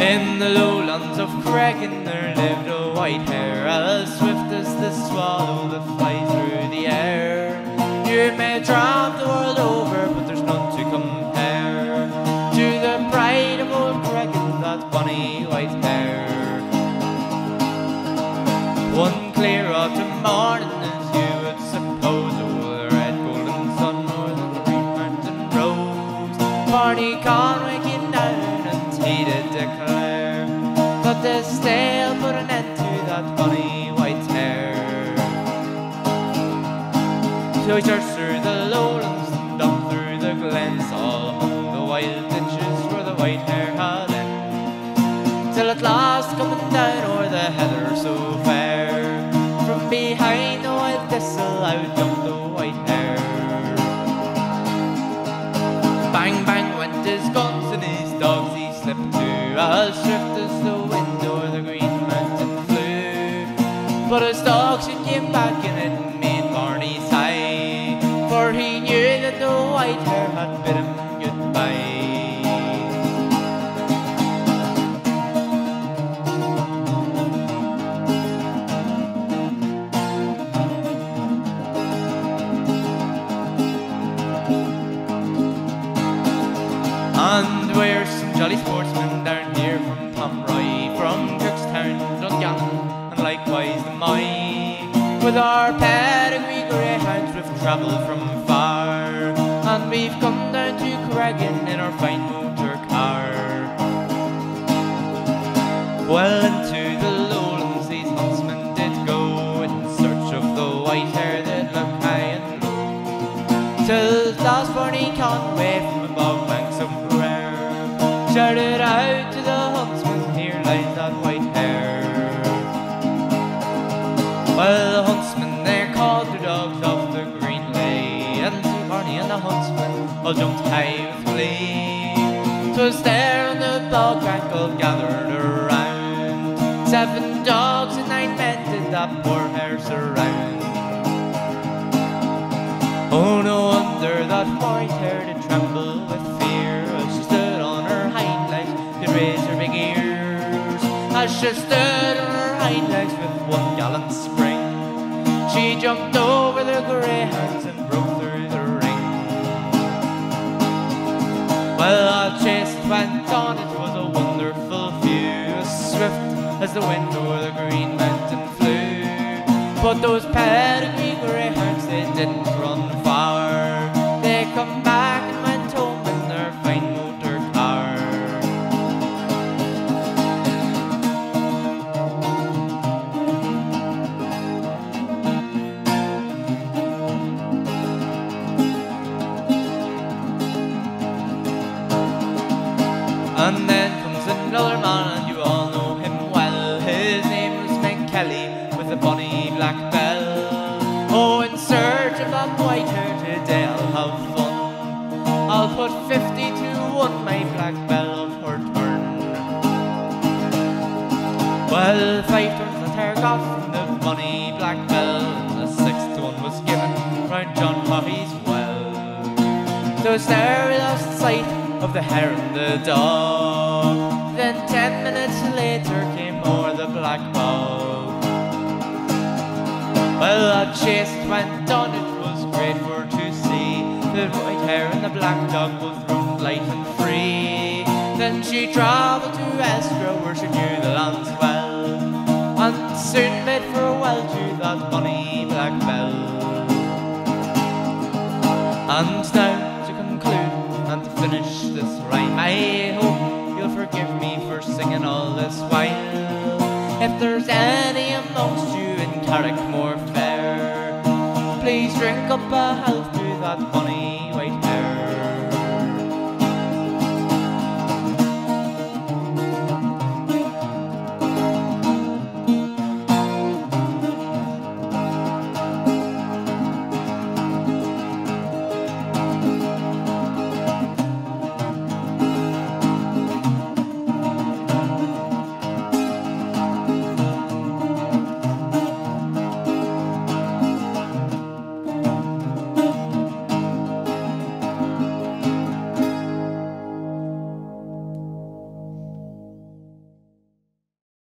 In the lowlands of Creggan there lived a white hare, as swift as the swallow that flies through the air. You may tramp the world over, but there's none to compare to the pride of old Creggan, that bonny white hare. One clear autumn morning, as you would suppose, over the red golden sun o'er the green mountain rose, Barney Conway came down and he did declare that this day will put an end to that bonny white hare. So he searched through the lowlands and up through the glens, all among the wild ditches where the white hare had end, till at last coming down o'er the heather so fair, from behind the wild thistle out jumped the white hare. Bang bang went his guns and his dogs he slipped too, as swift as the wind o'er the green mountain flew. But his dogs soon came back and it made Barney sigh, for he knew that the white hare had bid him goodbye. And we're some jolly sportsmen down here from Tomroy, from Cookstown, Dungannon, and likewise the Moy. With our pedigree greyhounds we've travelled from far, and we've come down to Creggan in our fine motor car. Well into the lowlands these huntsmen did go, in search of the white hare that looked high and low, till at last Barney Conway from above bank somewhere shouted out to the huntsman, here lies that white hare. Well, the huntsmen they called their dogs off the green lay, and Barney and the huntsman all jumped high with glee. 'Twas there on the bog bank all gathered around, 7 dogs and 9 men did that poor hare surround. Oh, no wonder that white hare did tremble with fear, as she stood on her hind legs to raise her big ears. As she stood on her hind legs with one gallant spring, she jumped over the greyhounds and broke through the ring. Well, our chase went on, it was a wonderful view, as swift as the wind o'er the green mountain flew. But those pedigree greyhounds, they didn't run far, they come back and went home in their fine motor car. And then comes another man, and you all know him well, his name was McKelly with a bonny black bell. Oh, in search of that white hare today I'll have fun, I'll put 50 to 1 my black bell of her turn. Well, 5 turns that hare got from the bonny black bell, and the 6th one was given round John Coffey's well. So there we lost sight of the hare and the dog, then 10 minutes later came o'er the black bog. Well, that chase went on, it was great for to see, the white hare and the black dog both roamed light and free. Then she travelled to Escrow where she knew the lands well, and soon bid farewell to that bonny black bell. And now to conclude and to finish this rhyme, I hope you'll forgive me for singing all this while. If there's any amongst you in Carrickmore fair, please drink up a health to that bonny